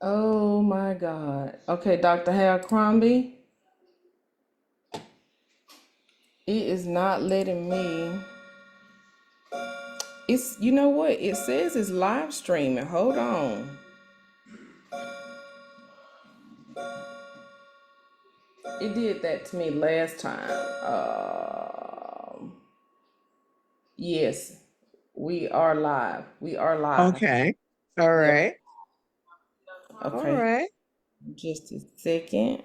Oh my God. Okay, Dr. Halcrombe, it is not letting me. It's, you know what? It says it's live streaming. Hold on. It did that to me last time. Yes, we are live. We are live. Okay. All Yep. right. All Okay. right. Just a second.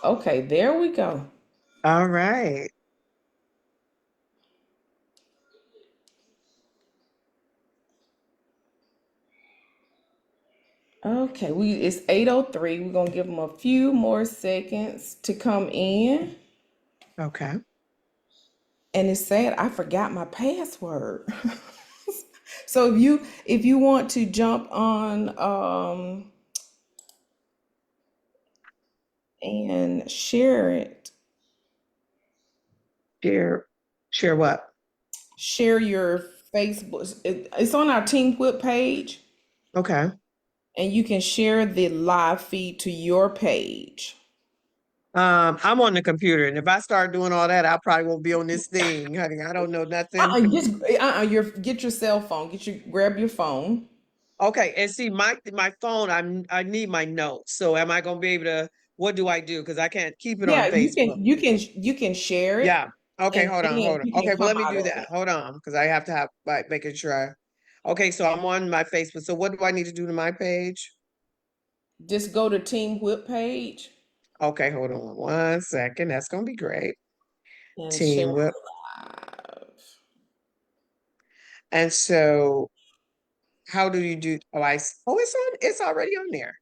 Okay, there we go. All right. Okay, it's 8:03. We're gonna give them a few more seconds to come in. Okay. And it's sad I forgot my password. So if you want to jump on and share it, Share share what? share your Facebook. It's on our Team Whip page, Okay. and you can share the live feed to your page. I'm on the computer, and if I start doing all that, I probably won't be on this thing, honey. I don't know nothing. Just get your cell phone. Grab your phone. Okay, and see my phone, I need my notes. So am I gonna be able to, what do I do? Because I can't keep it on Yeah, you can Facebook. you can share it, Yeah. Okay, and hold on, then hold on. you can Okay, well, come let me out do of that. it. Hold on, because I have to have like making sure. Okay, so I'm on my Facebook. So what do I need to do to my page? Just go to Team Whip page Okay, hold on 1 second. That's gonna be great. and share Team Whip. live. And so how do you do? Oh, it's already on there.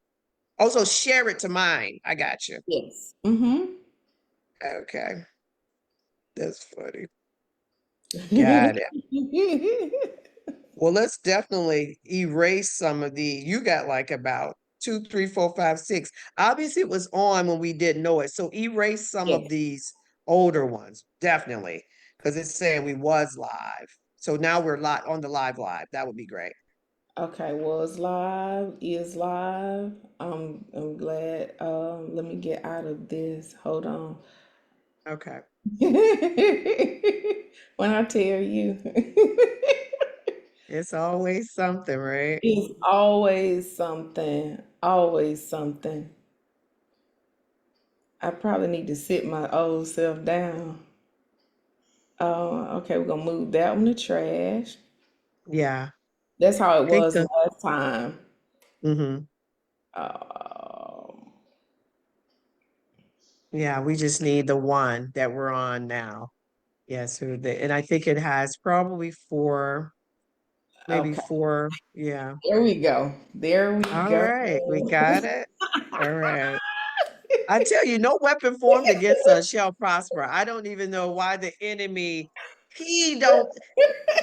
Also, share it to mine. I got you. Yes. Mm-hmm. Okay, that's funny. Got it. Well, let's definitely erase some of the. You got like about two, three, four, five, six. Obviously, it was on when we didn't know it. So erase some of Yes. these older ones, definitely, because it's saying we was live. So now we're live on the live. That would be great. Okay, was live, is live. I'm glad. Let me get out of this. Hold on. Okay. When I tell you, It's always something, right? it's always something. Always something. I probably need to sit my old self down. Okay, we're gonna move that one to trash. Yeah. That's how it Take was the. last time. Hmm. Um, Yeah, we just need the one that we're on now. Yes, and I think it has probably four, maybe okay, four. Yeah. there we go. There we All go. right, we got it. All right. I tell you, no weapon formed against us shall prosper. I don't even know why the enemy, he don't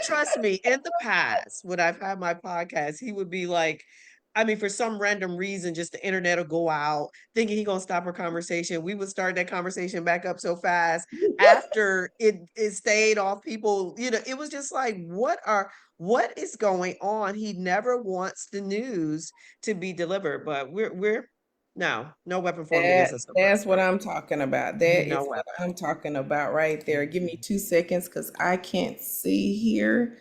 trust me. In the past, when I've had my podcast, he would be like, I mean, for some random reason, just the internet will go out, thinking he gonna stop our conversation. We would start that conversation back up so fast after it stayed off people. It was just like, what is going on? He never wants the news to be delivered, but we're no weapon formed against us to That's what prosper. I'm talking about. That No is what weapon. I'm talking about right there. Give me 2 seconds because I can't see here.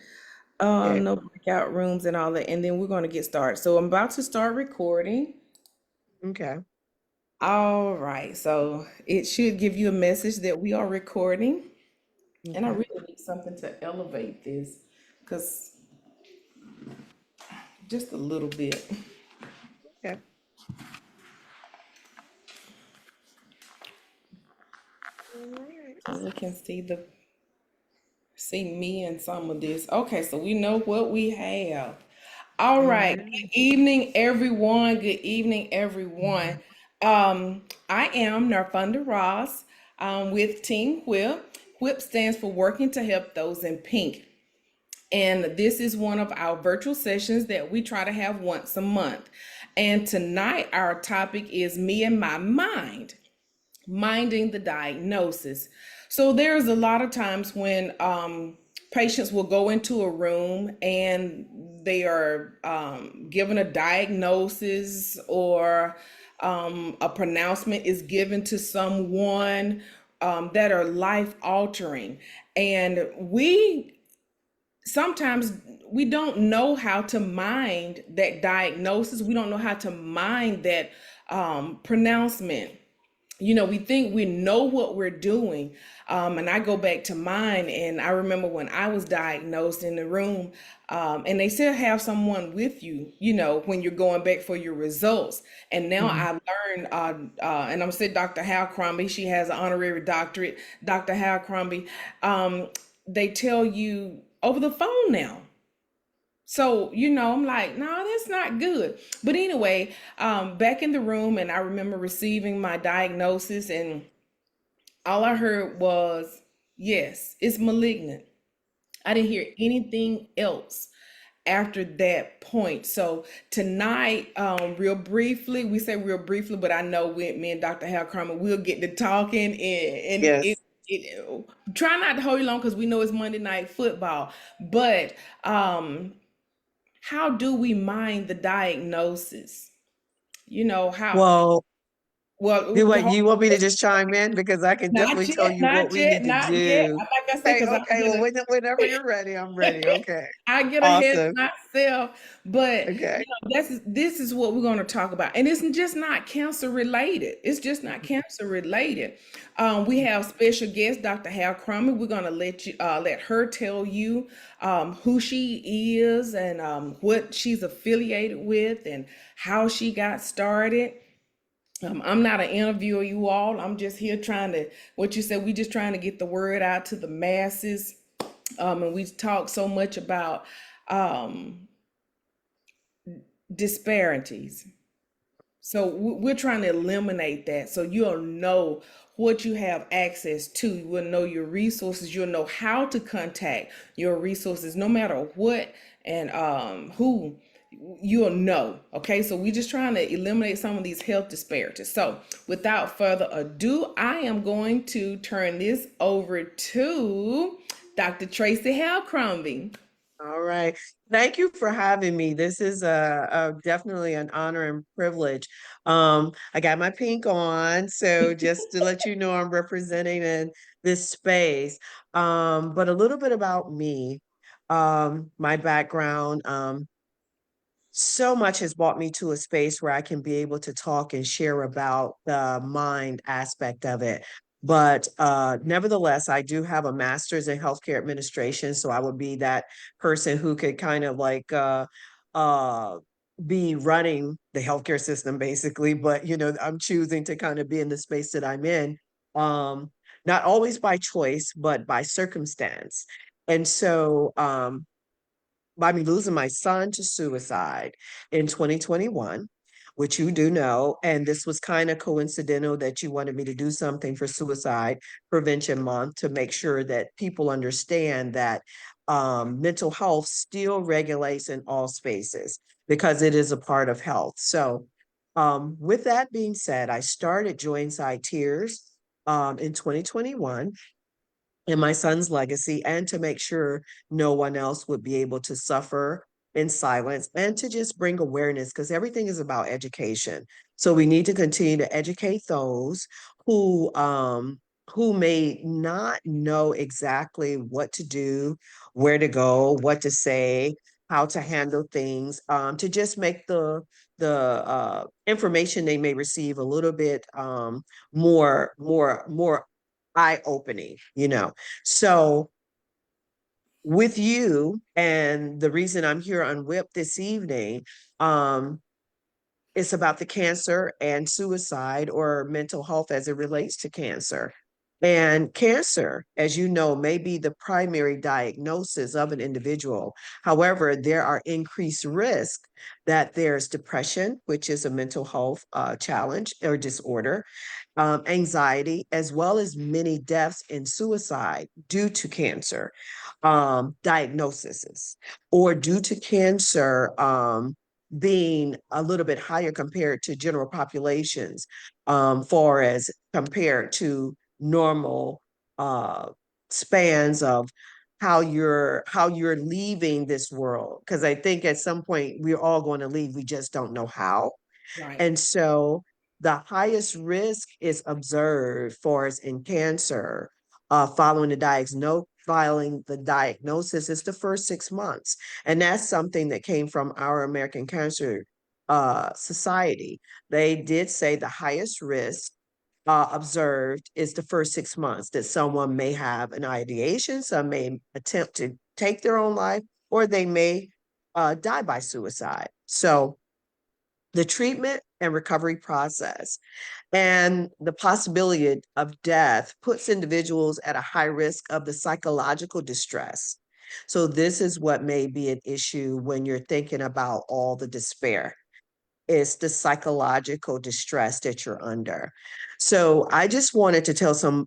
Okay. No breakout rooms and all that. And then we're going to get started. So I'm about to start recording. Okay. All right. So it should give you a message that we are recording. And I Okay. really need something to elevate this because just a little bit. Okay. All right. So we can see me in some of this. Okay, so we know what we have. All All right. right. Good evening, everyone. Good evening, everyone. I am Narfunda Ross with Team Whip. Whip stands for Working to Help Those in Pink. And this is one of our virtual sessions that we try to have once a month. And tonight, our topic is Me and My Mind, minding the diagnosis. So there's a lot of times when patients will go into a room and they are given a diagnosis, or a pronouncement is given to someone that are life altering. And we sometimes we don't know how to mind that diagnosis. We don't know how to mind that pronouncement. We think we know what we're doing. And I go back to mine, and I remember when I was diagnosed in the room, and they still have someone with you, when you're going back for your results. And now Mhm. I've learned, and I'm saying Dr. Halcrombe, she has an honorary doctorate, Dr. Halcrombe. They tell you over the phone now. So, I'm like, no, that's not good. But anyway, back in the room, and I remember receiving my diagnosis, and all I heard was, yes, it's malignant. I didn't hear anything else after that point. So tonight, real briefly, we say real briefly, but I know me and Dr. Hal Kramer will get to talking, and Yes. try not to hold you long because we know it's Monday Night Football. But how do we mind the diagnosis? How Well, well. do what Hold you want on. me to just chime in because I can Not definitely tell yet, you what not we yet, need to not yet. do. Like I said, Okay, because okay. Well, whenever you're ready, I'm ready. Okay. I get ahead of Awesome. myself. But Okay. this is what we're going to talk about, and it's just not cancer related. It's just not cancer related. We have special guest Dr. Hal Crummy. We're going to let her tell you who she is, and what she's affiliated with, and how she got started. I'm not an interviewer, you all. I'm just here trying to, what you said, we just trying to get the word out to the masses. And we talk so much about um, disparities. So we're trying to eliminate that. So you'll know what you have access to. You will know your resources. You'll know how to contact your resources, no matter what and who. You'll know. Okay, so we're just trying to eliminate some of these health disparities. So without further ado, I am going to turn this over to Dr. Tracie Halcrombe. All right. Thank you for having me. This is definitely an honor and privilege. I got my pink on, so just to let you know, I'm representing in this space. But a little bit about me, my background. So much has brought me to a space where I can be able to talk and share about the mind aspect of it. But nevertheless, I do have a master's in healthcare administration. So I would be that person who could kind of like uh, be running the healthcare system, basically. But, I'm choosing to kind of be in the space that I'm in, um, not always by choice, but by circumstance. And so, by me losing my son to suicide in 2021, which you do know. And this was kind of coincidental that you wanted me to do something for Suicide Prevention Month to make sure that people understand that mental health still regulates in all spaces because it is a part of health. So, with that being said, I started Joinside Tears in 2021 in my son's legacy and to make sure no one else would be able to suffer in silence and to just bring awareness because everything is about education. So we need to continue to educate those who may not know exactly what to do, where to go, what to say, how to handle things, to just make the information they may receive a little bit more eye-opening, So with you, and the reason I'm here on WHIP this evening, um, it's about the cancer and suicide or mental health as it relates to cancer. And cancer, as you know, may be the primary diagnosis of an individual. However, there are increased risks that there's depression, which is a mental health challenge or disorder, anxiety, as well as many deaths and suicide due to cancer diagnoses or due to cancer being a little bit higher compared to general populations, far as compared to normal uh spans of how you're leaving this world, because I think at some point we're all going to leave, we just don't know how. Right. And so the highest risk is observed for us in cancer, following the diagnosis is the first 6 months. And that's something that came from our American Cancer Society. They did say the highest risk observed is the first 6 months, that someone may have an ideation, some may attempt to take their own life, or they may die by suicide. So the treatment and recovery process and the possibility of death puts individuals at a high risk of the psychological distress. So this is what may be an issue when you're thinking about all the despair, is the psychological distress that you're under. So I just wanted to tell some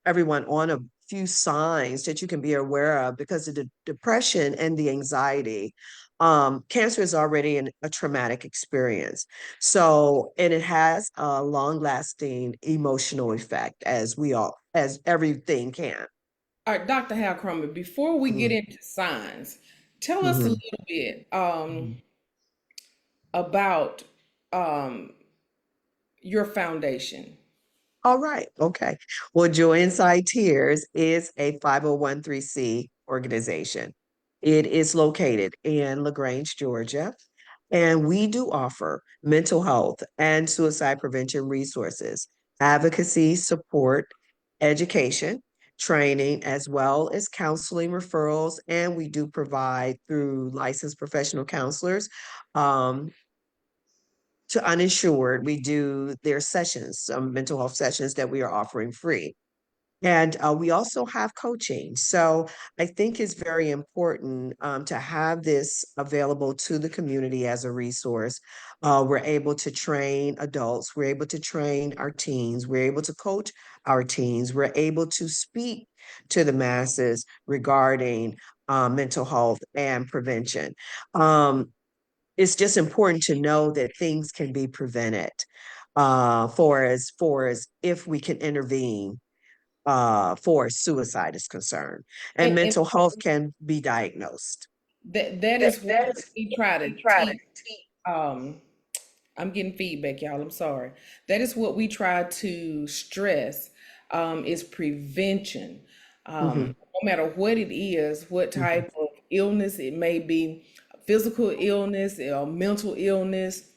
everyone on a few signs that you can be aware of, because of the depression and the anxiety. Cancer is already a traumatic experience. So, and it has a long lasting emotional effect, as everything can. All right, Dr. Halcrombe, before we get Mhm, into signs, tell us a mhm, little bit mhm. about um, your foundation. All right. Okay. Well, Joy Inside Tears is a 501(c) organization. It is located in LaGrange, Georgia, and we do offer mental health and suicide prevention resources, advocacy, support, education, training, as well as counseling referrals. And we do provide through licensed professional counselors um, to uninsured. We do their sessions, some mental health sessions that we are offering free. And we also have coaching. So I think it's very important to have this available to the community as a resource. We're able to train adults, we're able to train our teens, we're able to coach our teens, we're able to speak to the masses regarding mental health and prevention. Um, it's just important to know that things can be prevented, for as if we can intervene for suicide is concerned, and And mental health can be diagnosed. that That, is what that is we what try we to try to teach. teach. Um, I'm getting feedback, y'all. I'm sorry. That is what we try to stress, is prevention. Mhm, No matter what it is, what mhm. type of illness it may be, physical illness or mental illness.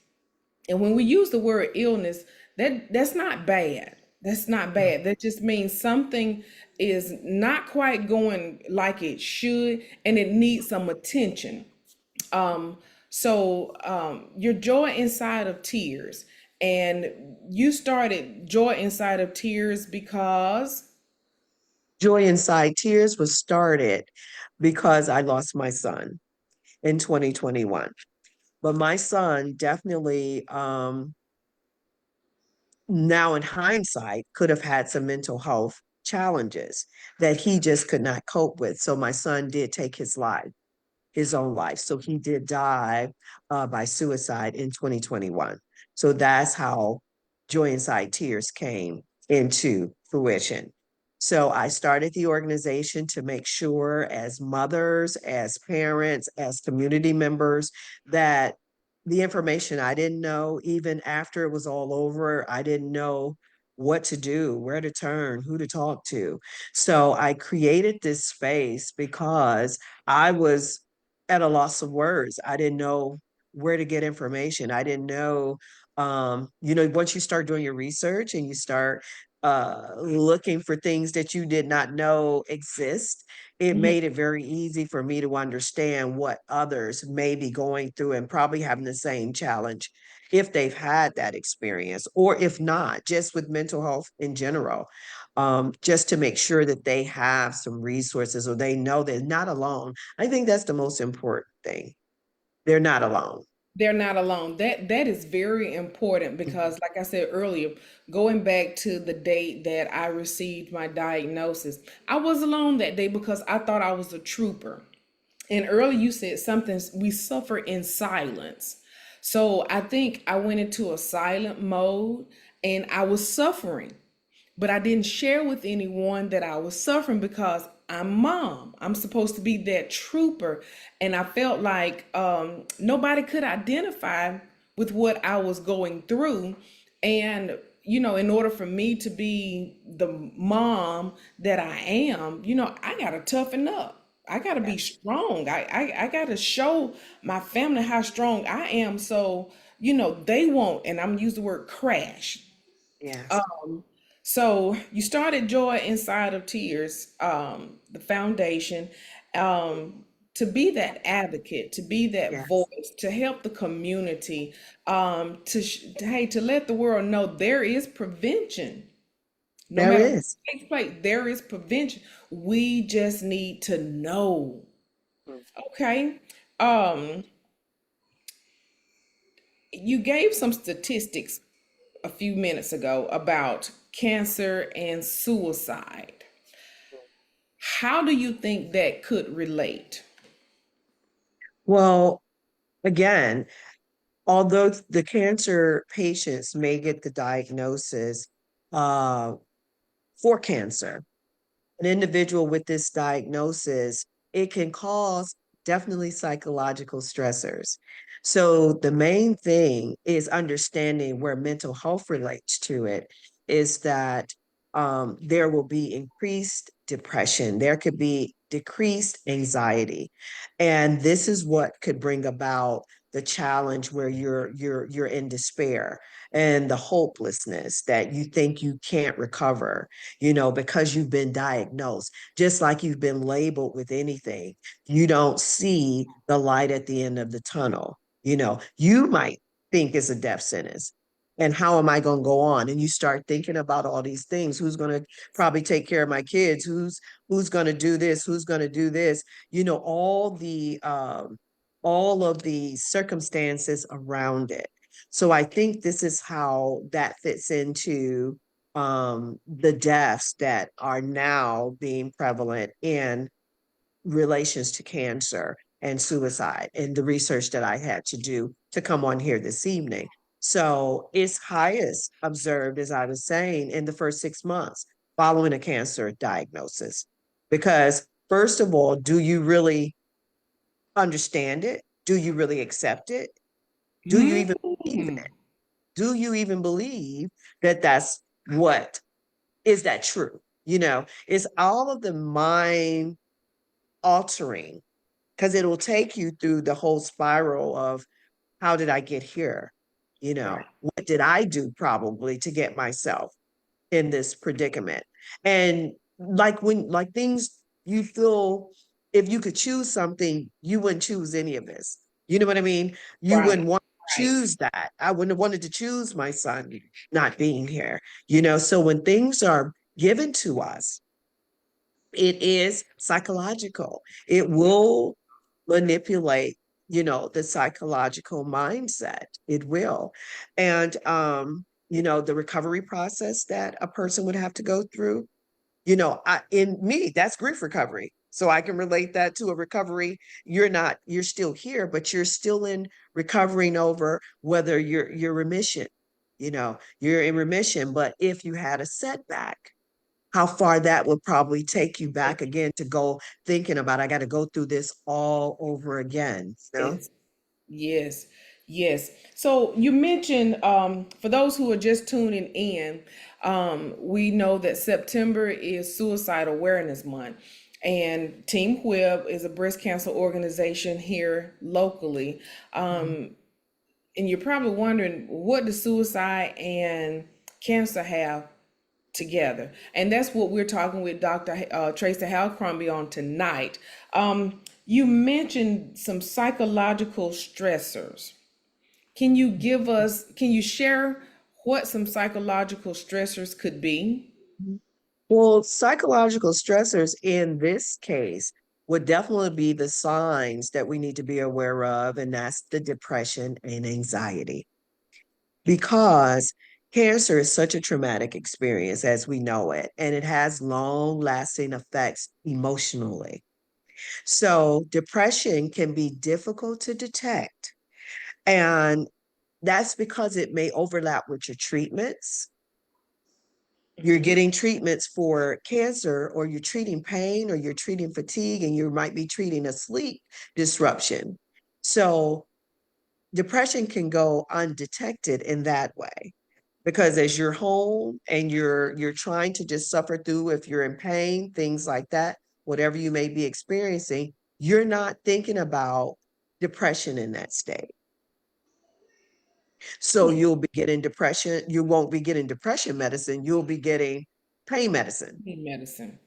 And when we use the word illness, that's not bad. That's not bad. That just means something is not quite going like it should, and it needs some attention. Um, your joy inside of tears, and you started joy inside of tears because Joy Inside Tears was started because I lost my son in 2021. But my son definitely, now in hindsight, could have had some mental health challenges that he just could not cope with. So my son did take his own life. So he did die by suicide in 2021. So that's how Joy Inside Tears came into fruition. So I started the organization to make sure, as mothers, as parents, as community members, that the information I didn't know, even after it was all over, I didn't know what to do, where to turn, who to talk to. So I created this space because I was at a loss of words. I didn't know where to get information. I didn't know, once you start doing your research and you start looking for things that you did not know exist, it Mhm. made it very easy for me to understand what others may be going through and probably having the same challenge if they've had that experience, or if not, just with mental health in general. Just to make sure that they have some resources or they know they're not alone. I think that's the most important thing. They're not alone. They're not alone. That is very important Mhm. because, like I said earlier, going back to the date that I received my diagnosis, I was alone that day because I thought I was a trooper. And earlier you said something, we suffer in silence. So I think I went into a silent mode and I was suffering but I didn't share with anyone that I was suffering because I'm mom. I'm supposed to be that trooper. And I felt like nobody could identify with what I was going through. And, in order for me to be the mom that I am, I got to toughen up. I got to be Yes. strong. I got to show my family how strong I am. So, they won't, and I'm use the word crash. Yes. So you started Joy Inside of Tears, the foundation, to be that advocate, to be that Yes. voice, to help the community, hey, to let the world know there is prevention. No There matter what is. takes place, there is prevention. We just need to know. Mm. Okay. Um, you gave some statistics a few minutes ago about cancer and suicide. How do you think that could relate? Well, again, although the cancer patients may get the diagnosis uh, for cancer, an individual with this diagnosis, it can cause definitely psychological stressors. So the main thing is understanding where mental health relates to it is that there will be increased depression, there could be decreased anxiety, and this is what could bring about the challenge where you're in despair and the hopelessness that you think you can't recover, because you've been diagnosed, just like you've been labeled with anything. You don't see the light at the end of the tunnel. You might think it's a death sentence. And how am I going to go on? And you start thinking about all these things. Who's going to probably take care of my kids? Who's going to do this? Who's going to do this? All of the circumstances around it. So I think this is how that fits into the deaths that are now being prevalent in relations to cancer and suicide and the research that I had to do to come on here this evening. So it's highest observed, as I was saying, in the first 6 months following a cancer diagnosis. Because, first of all, do you really understand it? Do you really accept it? Do you even believe in Mm, it? Do you even believe that that's what is that true? It's all of the mind altering because it will take you through the whole spiral of how did I get here? right, What did I do probably to get myself in this predicament? And like things you feel if you could choose something, you wouldn't choose any of this. You know what I mean? You right, wouldn't want to right. choose that. I wouldn't have wanted to choose my son not being here. So when things are given to us, it is psychological. It will manipulate, the psychological mindset. It will. And the recovery process that a person would have to go through, in me, that's grief recovery. So I can relate that to a recovery. You're still here, but you're still in recovering over whether you're remission. You're in remission. But if you had a setback, how far that would probably take you back again to go thinking about I got to go through this all over again. Yes, yes, yes. So you mentioned, for those who are just tuning in, we know that September is Suicide Awareness Month, and Team Whip is a breast cancer organization here locally. Mhm. And you're probably wondering, what does suicide and cancer have together? And that's what we're talking with Dr. Tracie Halcrombe on tonight. You mentioned some psychological stressors. Can you share what some psychological stressors could be? Well, psychological stressors in this case would definitely be the signs that we need to be aware of, and that's the depression and anxiety. Because cancer is such a traumatic experience as we know it, and it has long lasting effects emotionally. So, depression can be difficult to detect. And that's because it may overlap with your treatments. You're getting treatments for cancer, or you're treating pain, or you're treating fatigue, and you might be treating a sleep disruption. So depression can go undetected in that way, because as you're home and you're trying to just suffer through, if you're in pain, things like that, whatever you may be experiencing, you're not thinking about depression in that state. So you'll be getting depression. You won't be getting depression medicine. You'll be getting pain medicine. Need medicine.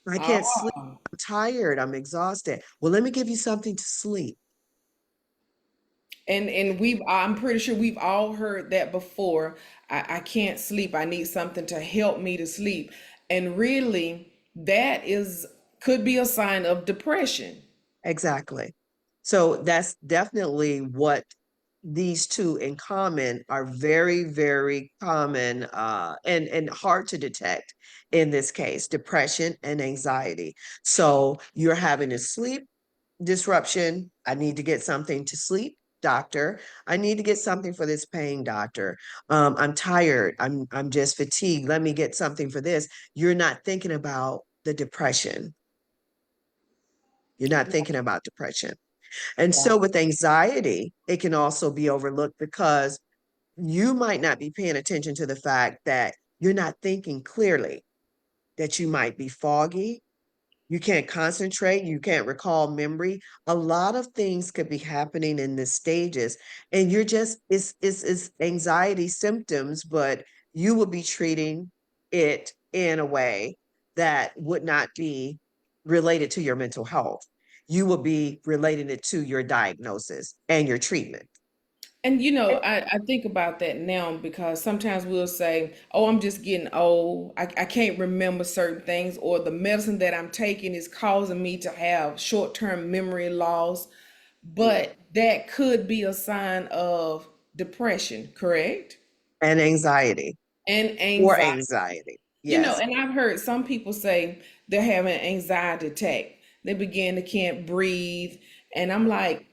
I can't sleep. Oh. I'm tired. I'm exhausted. Well, let me give you something to sleep. And I'm pretty sure we've all heard that before. I can't sleep. I need something to help me to sleep. And really, that is could be a sign of depression. Exactly. So that's definitely what these two in common are, very, very common, and hard to detect in this case, depression and anxiety. So you're having a sleep disruption. I need to get something to sleep, doctor. I need to get something for this pain, doctor. I'm tired. I'm just fatigued. Let me get something for this. You're not thinking about the depression. You're not thinking about depression. And Yeah. so with anxiety, it can also be overlooked because you might not be paying attention to the fact that you're not thinking clearly, that you might be foggy, you can't concentrate, you can't recall memory. A lot of things could be happening in the stages, and you're just, it's anxiety symptoms, but you will be treating it in a way that would not be related to your mental health. You will be relating it to your diagnosis and your treatment. And I think about that now because sometimes we'll say, oh, I'm just getting old. I can't remember certain things, or the medicine that I'm taking is causing me to have short-term memory loss. But that could be a sign of depression, correct? And anxiety, And or anxiety. anxiety. Yes. And I've heard some people say they're having an anxiety attack. They begin to can't breathe. And I'm like,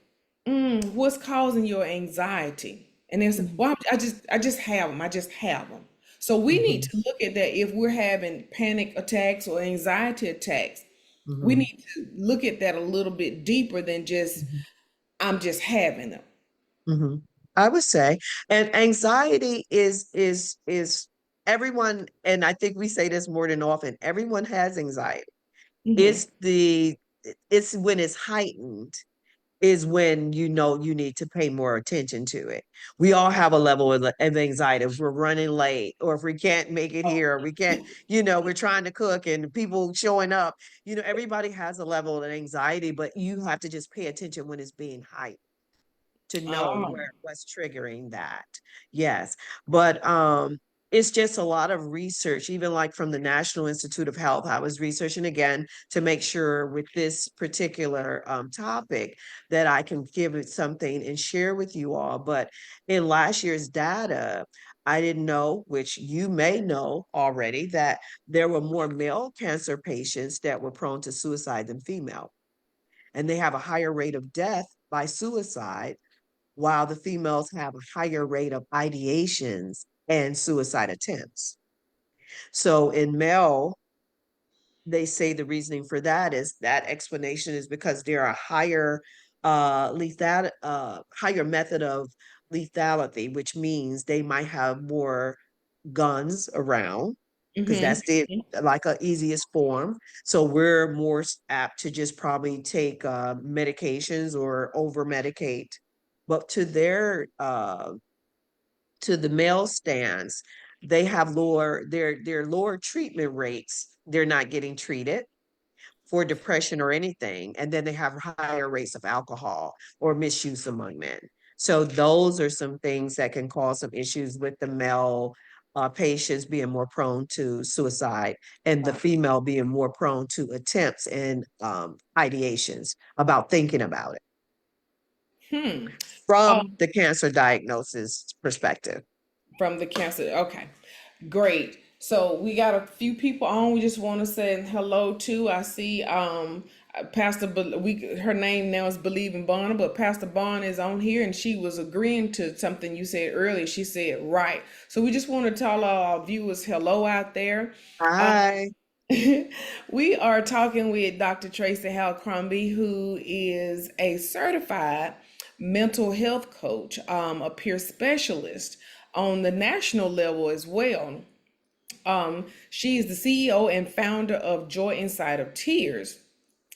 what's causing your anxiety? And they say, Mhm. well, I just have them. I just have them. So we need Mhm. to look at that if we're having panic attacks or anxiety attacks. We Mhm. need to look at that a little bit deeper than just, Mhm. I'm just having them. Mhm. I would say, and anxiety is everyone, and I think we say this more than often, everyone has anxiety. Hmm. It's the it's when it's heightened is when you know you need to pay more attention to it. We all have a level of anxiety if we're running late, or if we can't make it here, or we can't, we're trying to cook and people showing up. Everybody has a level of anxiety, but you have to just pay attention when it's being heightened to know Oh. what's triggering that. Yes. But it's just a lot of research, even like from the National Institute of Health. I was researching again to make sure with this particular topic that I can give it something and share with you all. But in last year's data, I didn't know, which you may know already, that there were more male cancer patients that were prone to suicide than female. And they have a higher rate of death by suicide, while the females have a higher rate of ideations and suicide attempts. So in male, they say the reasoning for that is that explanation is because there are higher higher method of lethality, which means they might have more guns around, because Hmm. that's the like a easiest form. So we're more apt to just probably take medications or over medicate. But to the male stance, they have their lower treatment rates. They're not getting treated for depression or anything. And then they have higher rates of alcohol or misuse among men. So those are some things that can cause some issues with the male patients being more prone to suicide, and the female being more prone to attempts and ideations about thinking about it Hmm. from Um, the cancer diagnosis perspective. from the cancer. Okay, great. So we got a few people on. We just want to say hello to. I see her name now is Believing Bonner, but Pastor Bond is on here and she was agreeing to something you said earlier. She said right. So we just want to tell our viewers hello out there. Hi. We are talking with Dr. Tracie Halcrombe, who is a certified mental health coach, a peer specialist on the national level as well. She is the CEO and founder of Joy Inside of Tears.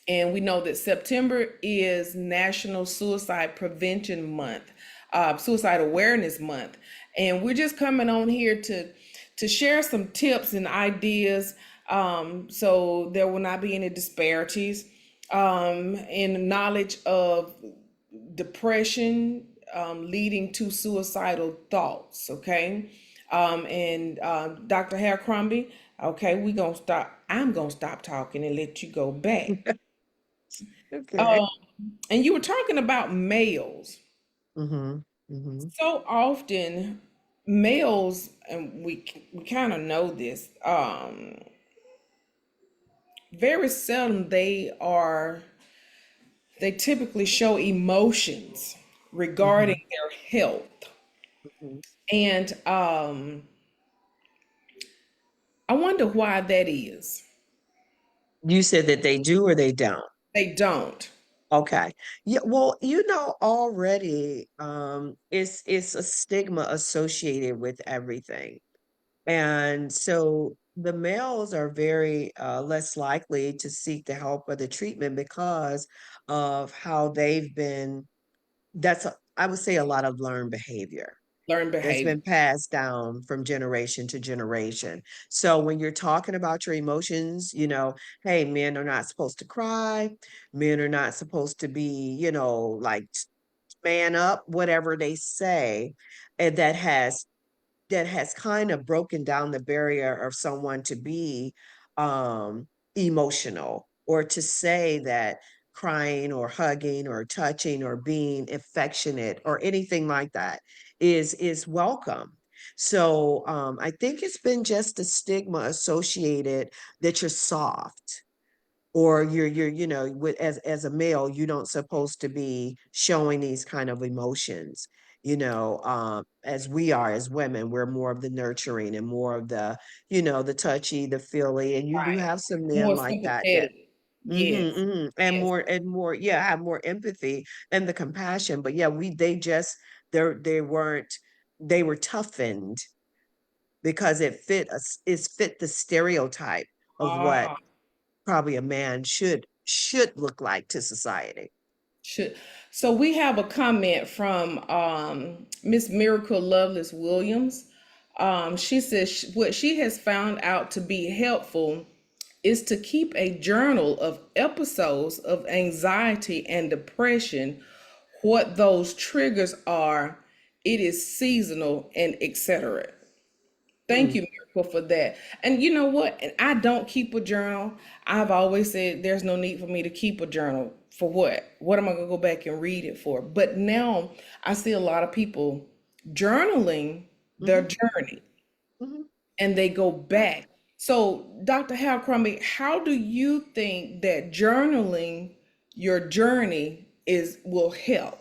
And we know that September is National Suicide Prevention Month, Suicide Awareness Month. And we're just coming on here to share some tips and ideas, so there will not be any disparities in knowledge of depression leading to suicidal thoughts. Okay. And Dr. Haircrombie, okay, we gonna stop. I'm gonna stop talking and let you go back. Okay. Um, and you were talking about males. Mhm. Mhm. So often, males, and we kind of know this. Very seldom they typically show emotions regarding Mhm. their health, Mhm. and I wonder why that is. You said that they do or they don't? They don't Okay. Yeah, well, already, it's a stigma associated with everything. And so the males are very less likely to seek the help or the treatment because of how they've been. I would say a lot of learned behavior learn that's behavior. been passed down from generation to generation. So when you're talking about your emotions, hey, men are not supposed to cry. Men are not supposed to be, like man up, whatever they say. And that has kind of broken down the barrier of someone to be emotional or to say that crying or hugging or touching or being affectionate or anything like that is welcome. So I think it's been just a stigma associated that you're soft or you're as a male you don't supposed to be showing these kind of emotions, as we are as women. We're more of the nurturing and more of the touchy, the feely, and you do Right. have some men More like that. sympathetic. Yes. Mhm, mhm, Yes. and more, yeah, have more empathy and the compassion. But yeah, they just they weren't they were toughened because it fit the stereotype of what Ah, probably a man should look like to society. should. So we have a comment from Miss Miracle Lovelace Williams. She says what she has found out to be helpful is to keep a journal of episodes of anxiety and depression, what those triggers are, it is seasonal, and etc. Thank Mm, you, Miracle, for that. And you know what? And I don't keep a journal. I've always said there's no need for me to keep a journal. For what? What am I going to go back and read it for? But now I see a lot of people journaling their mhm, journey mhm. and they go Yeah. back. So, Dr. Hal Crumby, how do you think that journaling your journey is will help?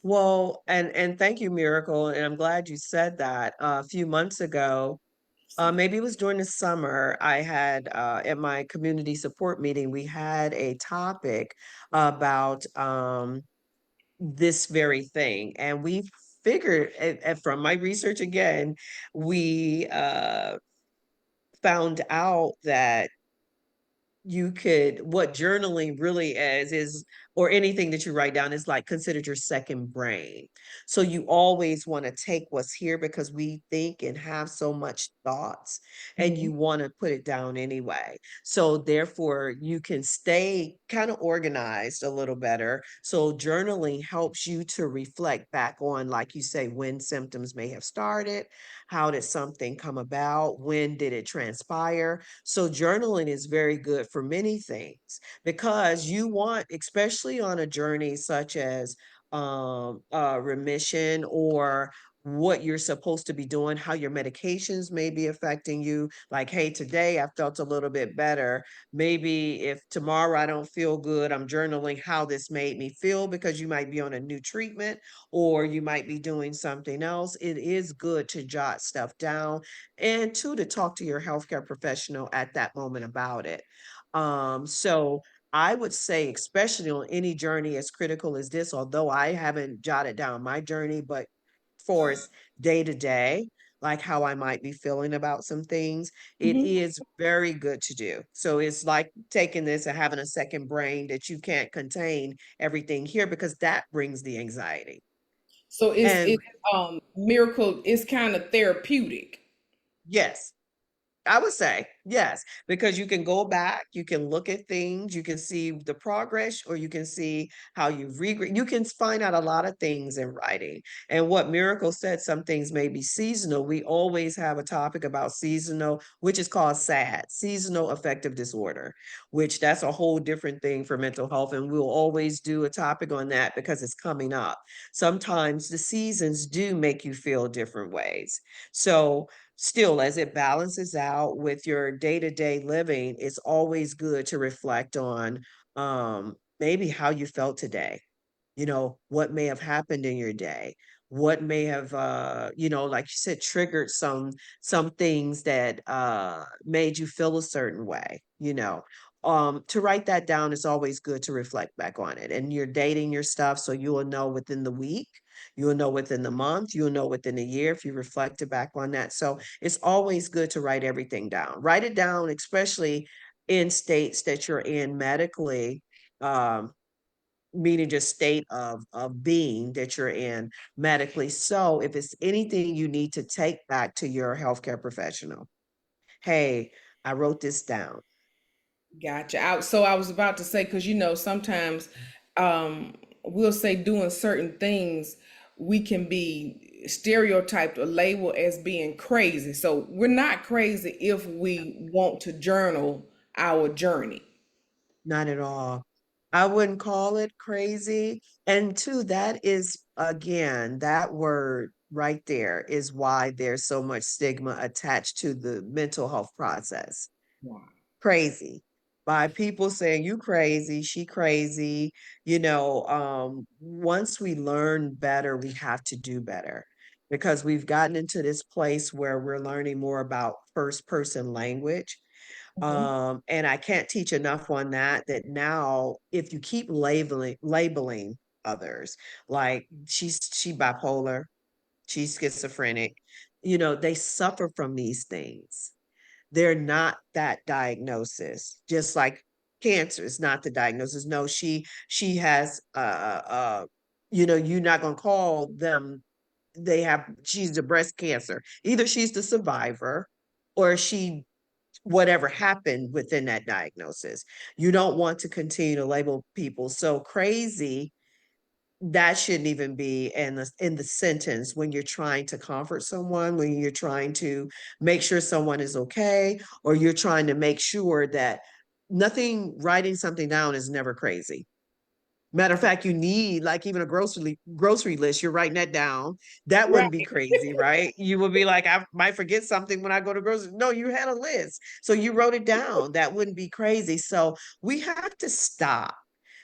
Well, and thank you, Miracle, and I'm glad you said that. A few months ago, maybe it was during the summer, I had at my community support meeting, we had a topic about this very thing, and we figured, and from my research again, we found out that what journaling really is or anything that you write down is like considered your second brain. So you always want to take what's here because we think and have so much thoughts, and Mhm. you want to put it down anyway. So therefore you can stay kind of organized a little better. So journaling helps you to reflect back on, like you say, when symptoms may have started, how did something come about, when did it transpire. So journaling is very good for many things because you want, especially on a journey such as remission or what you're supposed to be doing, how your medications may be affecting you. Like, hey, today I felt a little bit better. Maybe if tomorrow I don't feel good, I'm journaling how this made me feel because you might be on a new treatment or you might be doing something else. It is good to jot stuff down and to talk to your healthcare professional at that moment about it. So I would say, especially on any journey as critical as this, although I haven't jotted down my journey, but for day to day, like how I might be feeling about some things, it Mhm. is very good to do. So it's like taking this and having a second brain that you can't contain everything here because that brings the anxiety. So And it's miracle. It's kind of therapeutic. yes, I would say yes, because you can go back, you can look at things, you can see the progress, or you can see how you've regret. You can find out a lot of things in writing. And what Miracle said, some things may be seasonal. We always have a topic about seasonal, which is called SAD, seasonal affective disorder, which that's a whole different thing for mental health. And we'll always do a topic on that because it's coming up. Sometimes the seasons do make you feel different ways. So still, as it balances out with your day-to-day living, it's always good to reflect on maybe how you felt today. What may have happened in your day, what may have like you said, triggered some things that made you feel a certain way. To write that down is always good to reflect back on it. And you're dating your stuff, so you will know within the week, you'll know within the month, you'll know within a year if you reflected back on that. So it's always good to write everything down. Write it down, especially in states that you're in medically. Um, Meaning just state of being that you're in medically. So if it's anything you need to take back to your healthcare professional, hey, I wrote this down. Gotcha. So I was about to say, because sometimes we'll say doing certain things, we can be stereotyped or labeled as being crazy. So we're not crazy if we want to journal our journey. Not at all. I wouldn't call it crazy. And two, that is again, that word right there is why there's so much stigma attached to the mental health process. Wow. Crazy, by people saying you crazy, she crazy. Once we learn better, we have to do better because we've gotten into this place where we're learning more about first person language. Mhm. And I can't teach enough on that now if you keep labeling others, like she bipolar, she's schizophrenic, they suffer from these things. They're not that diagnosis, just like cancer is not the diagnosis. No, she has you're not gonna call them, she's the breast cancer. Either she's the survivor or she whatever happened within that diagnosis. You don't want to continue to label people so crazy. That shouldn't even be in the sentence when you're trying to comfort someone, when you're trying to make sure someone is okay, or you're trying to make sure that nothing, writing something down is never crazy. Matter of fact, you need like even a grocery list. You're writing that down. That Right. wouldn't be crazy, right? You would be like, I might forget something when I go to grocery. No, you had a list, so you wrote it down. That wouldn't be crazy. So we have to stop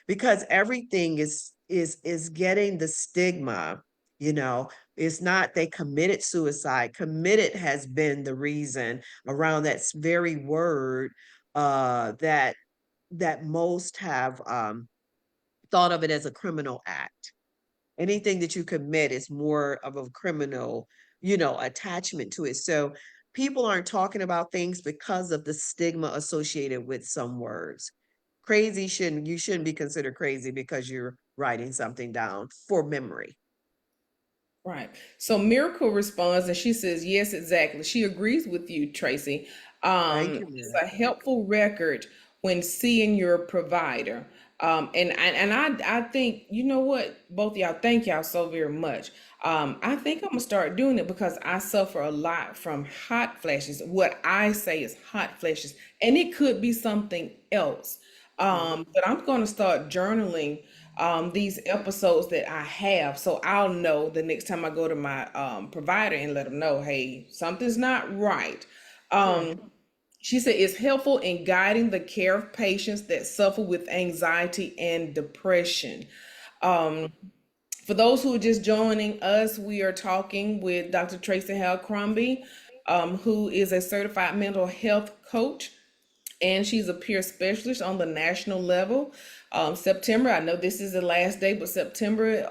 because everything is getting the stigma. You know, it's not they committed suicide. Committed has been the reason around that very word that most have thought of it as a criminal act. Anything that you commit is more of a criminal, attachment to it. So people aren't talking about things because of the stigma associated with some words. You shouldn't be considered crazy because you're writing something down for memory. Right. So Miracle responds and she says, yes, exactly. She agrees with you, Tracy. Thank you, It's Mary. a helpful record when seeing your provider. And I think, you know what, both of y'all, thank y'all so very much. I think I'm gonna start doing it because I suffer a lot from hot flashes. What I say is hot flashes, and it could be something else. Mhm. But I'm going to start journaling these episodes that I have, so I'll know the next time I go to my provider and let them know, hey, something's not right. Sure. She said it's helpful in guiding the care of patients that suffer with anxiety and depression. For those who are just joining us, we are talking with Dr. Tracie Halcrombe, who is a certified mental health coach, and she's a peer specialist on the national level. September, I know this is the last day, but September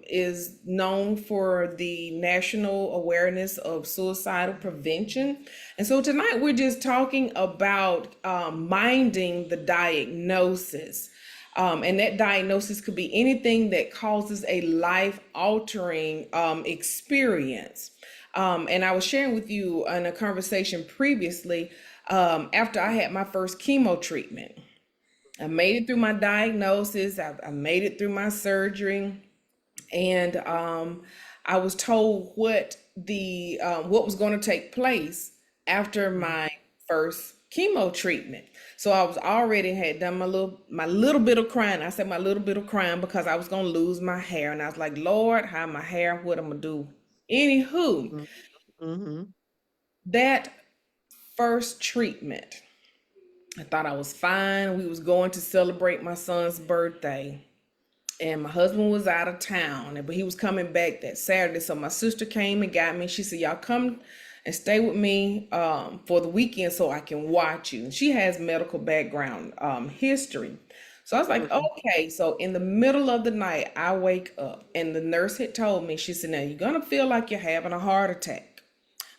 is known for the national awareness of suicidal prevention. And so tonight we're just talking about minding the diagnosis. And that diagnosis could be anything that causes a life altering experience. And I was sharing with you in a conversation previously after I had my first chemo treatment. I made it through my diagnosis, I made it through my surgery, and I was told what was going to take place after Mhm. my first chemo treatment. So I was already had done my little bit of crying. I said my little bit of crying because I was going to lose my hair, and I was like, Lord, how my hair? What I'm gonna do? Anywho, Mhm. Mhm. that first treatment, I thought I was fine. We was going to celebrate my son's birthday, and my husband was out of town, but he was coming back that Saturday. So my sister came and got me. She said, "Y'all come and stay with me for the weekend so I can watch you." And she has medical background history. So I was like, Mhm. okay. So in the middle of the night, I wake up, and the nurse had told me, she said, "Now you're gonna feel like you're having a heart attack,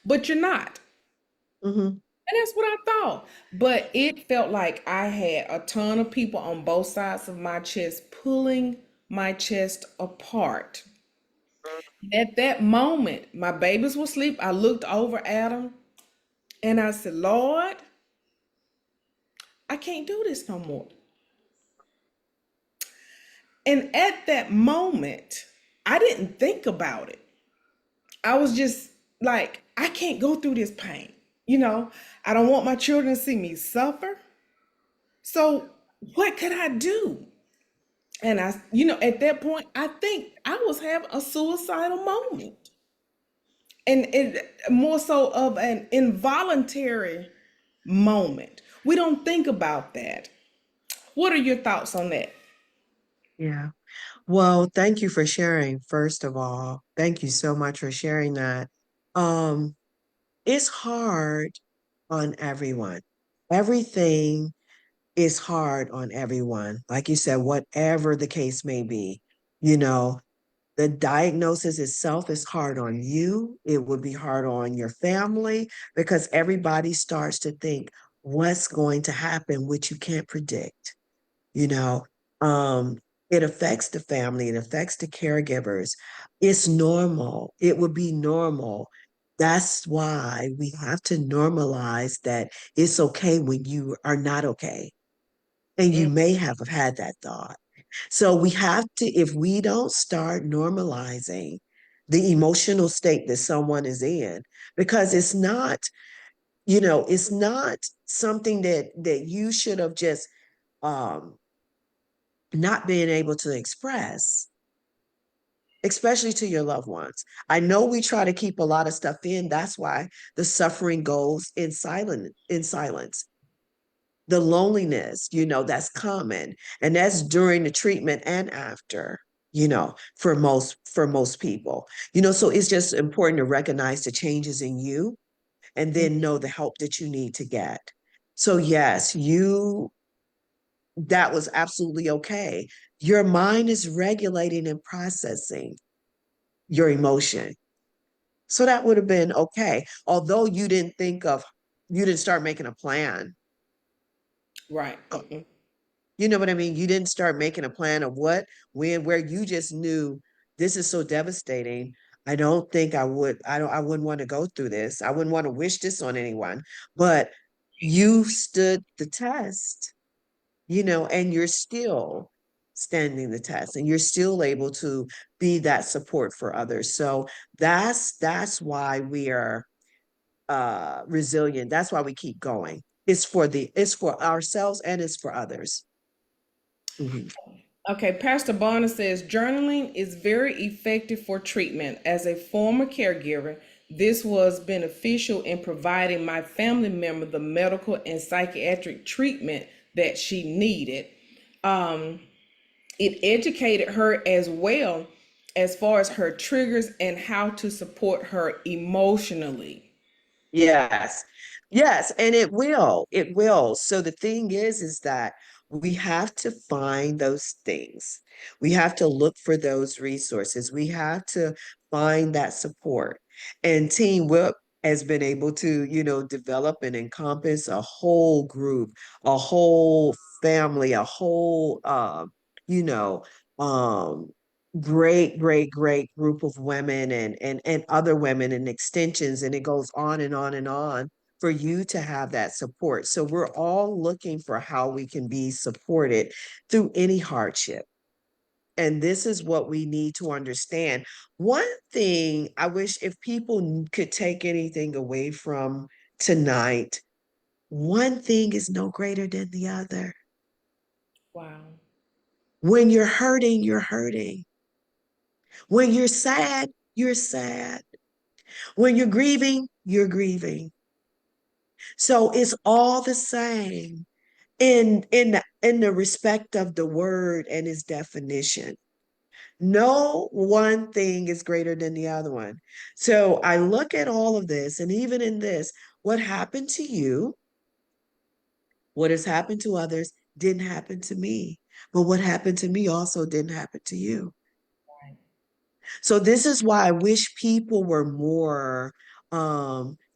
but you're not." Mhm. And that's what I thought. But it felt like I had a ton of people on both sides of my chest pulling my chest apart. At that moment, my babies were asleep. I looked over at them and I said, Lord, I can't do this no more. And at that moment, I didn't think about it. I was just like, I can't go through this pain. You know, I don't want my children to see me suffer. So, what could I do? And at that point, I think I was having a suicidal moment. And it more so of an involuntary moment. We don't think about that. What are your thoughts on that? Yeah. Well, thank you for sharing, first of all. Thank you so much for sharing that. Um, it's hard on everyone. Everything is hard on everyone. Like you said, whatever the case may be, you know, the diagnosis itself is hard on you. It would be hard on your family because everybody starts to think what's going to happen, which you can't predict. you know um it affects the family, it affects the caregivers. It's normal, it would be normal. That's why we have to normalize that it's okay when you are not okay, and you Mm, may have had that thought. So we have to, if we don't start normalizing the emotional state that someone is in, because it's not something that you should have just um not being able to express, especially to your loved ones. I know we try to keep a lot of stuff in. That's why the suffering goes in silence. The loneliness, that's common. And that's during the treatment and after, for most people. So it's just important to recognize the changes in you and then know the help that you need to get. So yes, that was absolutely okay. Your mind is regulating and processing your emotion. So that would have been okay. Although you didn't start making a plan. right. uh, You know what I mean? You didn't start making a plan of what, when, where. You just knew this is so devastating. I wouldn't want to go through this. I wouldn't want to wish this on anyone. But you stood the test, and you're still standing the test, and you're still able to be that support for others. So that's why we are resilient. That's why we keep going. It's for ourselves and it's for others. Mhm. Okay, Pastor Bonner says journaling is very effective for treatment. As a former caregiver, this was beneficial in providing my family member the medical and psychiatric treatment that she needed. It educated her as well as far as her triggers and how to support her emotionally. Yes. Yes, and it will. It will. So the thing is that we have to find those things. We have to look for those resources. We have to find that support. And Team Whip has been able to, develop and encompass a whole group, a whole family, a whole you know, um great group of women and other women and extensions, and it goes on and on and on for you to have that support. So we're all looking for how we can be supported through any hardship, and this is what we need to understand. One thing I wish, if people could take anything away from tonight, one thing is no greater than the other. Wow. When you're hurting, you're hurting. When you're sad, you're sad. When you're grieving, you're grieving. So it's all the same in the respect of the word and its definition. No one thing is greater than the other one. So I look at all of this, and even in this, what happened to you, what has happened to others, didn't happen to me. But what happened to me also didn't happen to you. So this is why I wish people were more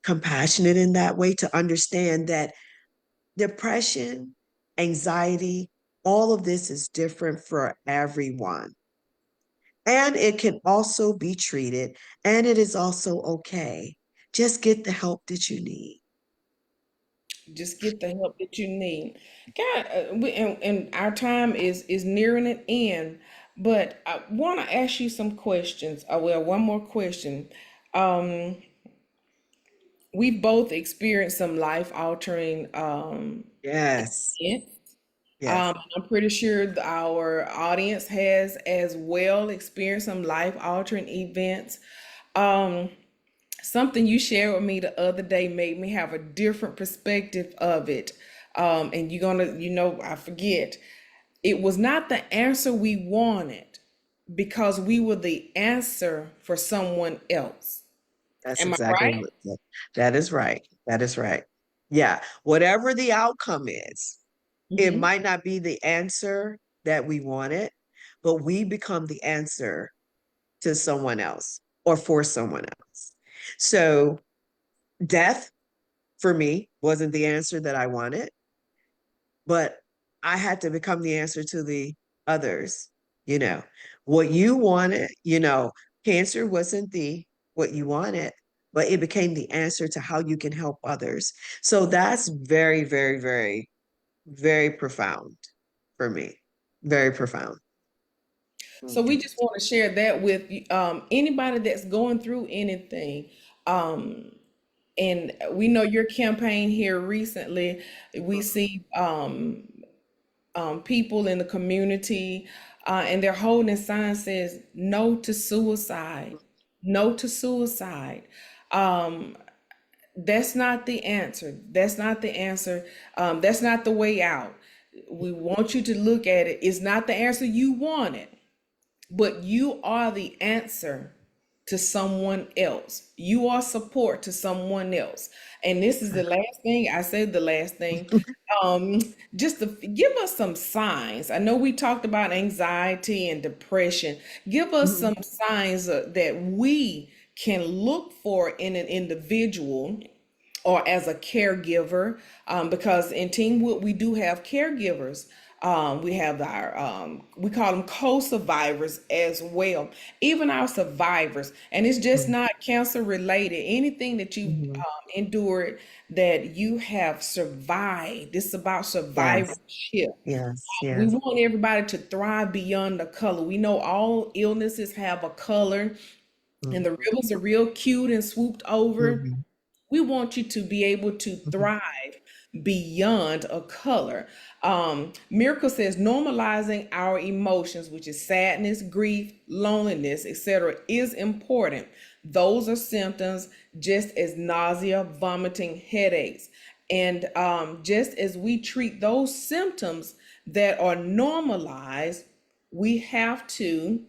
compassionate in that way, to understand that depression, anxiety, all of this is different for everyone. And it can also be treated, and it is also okay. Just get the help that you need. Just get the help that you need. God, and our time is nearing an end, but I want to ask you some questions. Well, one more question. Um, we've both experienced some life altering Yes, events. yes. I'm pretty sure our audience has as well experienced some life altering events. Um, Something you shared with me the other day made me have a different perspective of it. And you're gonna, I forget. It was not the answer we wanted because we were the answer for someone else. That's Am I exactly right? what that is right. That is right. Yeah. Whatever the outcome is, it Hmm. might not be the answer that we wanted, but we become the answer to someone else or for someone else. So death for me wasn't the answer that I wanted, but I had to become the answer to the others. You know, what you wanted, cancer wasn't the what you wanted, but it became the answer to how you can help others. So that's very, very, very, very profound for me. Very profound. So we Mhm. just want to share that with anybody that's going through anything. Um, and we know your campaign here recently. We see people in the community, and they're holding signs says no to suicide, no to suicide. Um, that's not the answer. That's not the answer. That's not the way out. We want you to look at it. It's not the answer you wanted, but you are the answer to someone else. You are support to someone else. And this is the last thing I said, the last thing. Um, just to give us some signs. I know we talked about anxiety and depression. Give us Mhm. some signs that we can look for in an individual or as a caregiver, because in Teamwood we do have caregivers. We have we call them co-survivors as well, even our survivors. And it's just Mhm. not cancer related. Anything that you've Mhm. endured that you have survived. It's about Yes, survivorship. yes, We yes. want everybody to thrive beyond the color. We know all illnesses have a color, and Mhm. the ribbons are real cute and swooped over. Mhm. We want you to be able to Mhm. thrive beyond a color. Miracle says normalizing our emotions, which is sadness, grief, loneliness, etc., is important. Those are symptoms just as nausea, vomiting, headaches. And just as we treat those symptoms that are normalized, we have to,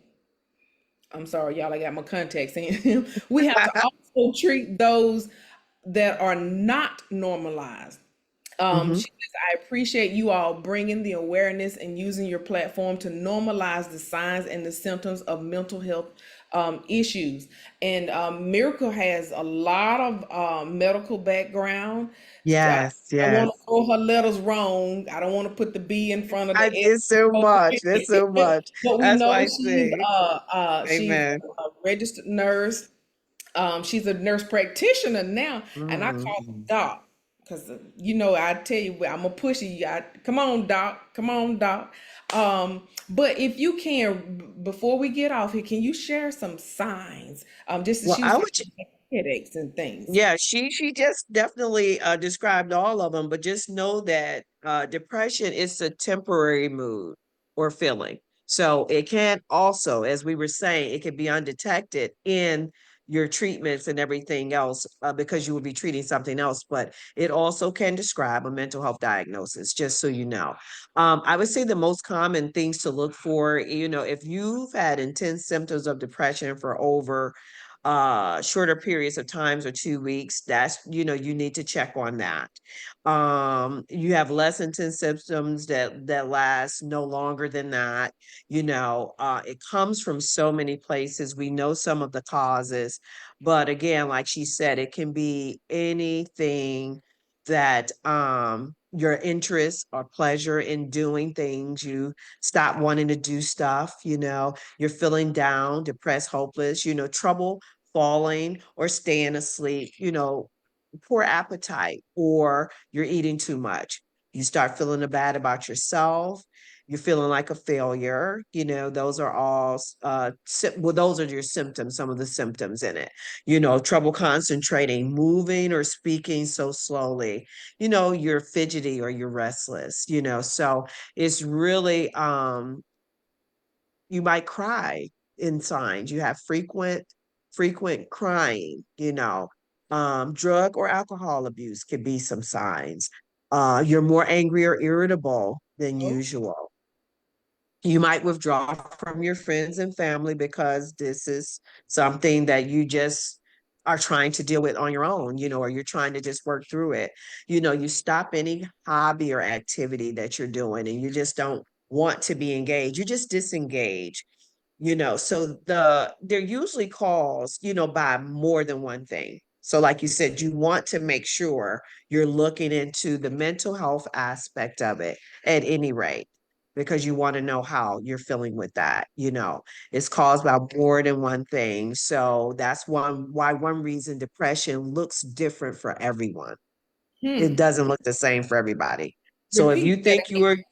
I'm sorry, y'all, I got my contacts in. We have to also treat those that are not normalized. Hmm. She says, I appreciate you all bringing the awareness and using your platform to normalize the signs and the symptoms of mental health issues. And Miracle has a lot of medical background. I Yes, don't want to yes. throw her letters wrong. I don't want to put the B in front of the I S. did so much. That's so much. But we That's know why I she's say, she's amen. a registered nurse. She's a nurse practitioner now, and I call her Mhm. Doc because I tell you, I'm gonna push you. Come on, Doc. Come on, Doc. But if you can, before we get off here, can you share some signs? Just as Well, she was I talking would about headaches and things. Yeah, she just definitely described all of them, but just know that depression is a temporary mood or feeling. So it can also, as we were saying, it can be undetected in your treatments and everything else because you will be treating something else, but it also can describe a mental health diagnosis, just so you know. I would say the most common things to look for, if you've had intense symptoms of depression for over shorter periods of times or 2 weeks, that's you need to check on that. You have less intense symptoms that last no longer than that. It comes from so many places. We know some of the causes, but again, like she said, it can be anything that your interest or pleasure in doing things, you stop wanting to do stuff, you're feeling down, depressed, hopeless, trouble falling or staying asleep, poor appetite, or you're eating too much. You start feeling bad about yourself. You're feeling like a failure. Those are all, well, those are your symptoms, some of the symptoms in it. Trouble concentrating, moving or speaking so slowly. You're fidgety or you're restless, so it's really, you might cry in signs. You have frequent crying, drug or alcohol abuse could be some signs. You're more angry or irritable than Oh, usual. You might withdraw from your friends and family because this is something that you just are trying to deal with on your own, or you're trying to just work through it. You stop any hobby or activity that you're doing and you just don't want to be engaged. You just disengage. So they're usually caused, by more than one thing. So like you said, you want to make sure you're looking into the mental health aspect of it at any rate, because you want to know how you're feeling with that. It's caused by more than one thing. So that's one reason depression looks different for everyone. It hmm. doesn't look the same for everybody. So if Repeat you that think you again.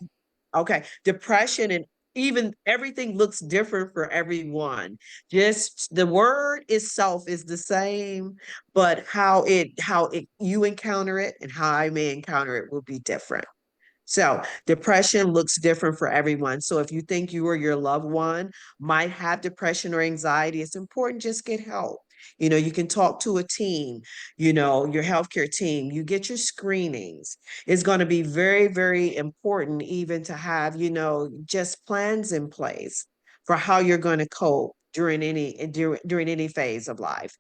are Okay, depression and even everything looks different for everyone. Just the word itself is the same, but how it you encounter it and how I may encounter it will be different. So depression looks different for everyone. So if you think you or your loved one might have depression or anxiety, it's important just get help. You can talk to a team, your healthcare team, you get your screenings. It's going to be very, very important even to have, just plans in place for how you're going to cope during any phase of life.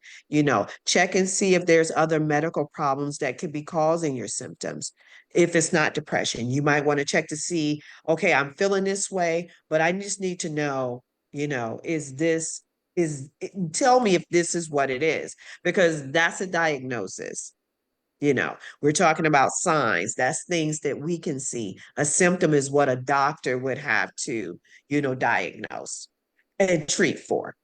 Check and see if there's other medical problems that could be causing your symptoms. If it's not depression, you might want to check to see, okay, I'm feeling this way, but I just need to know, is this is tell me if this is what it is, because that's a diagnosis. We're talking about signs. That's things that we can see. A symptom is what a doctor would have to, diagnose and treat for.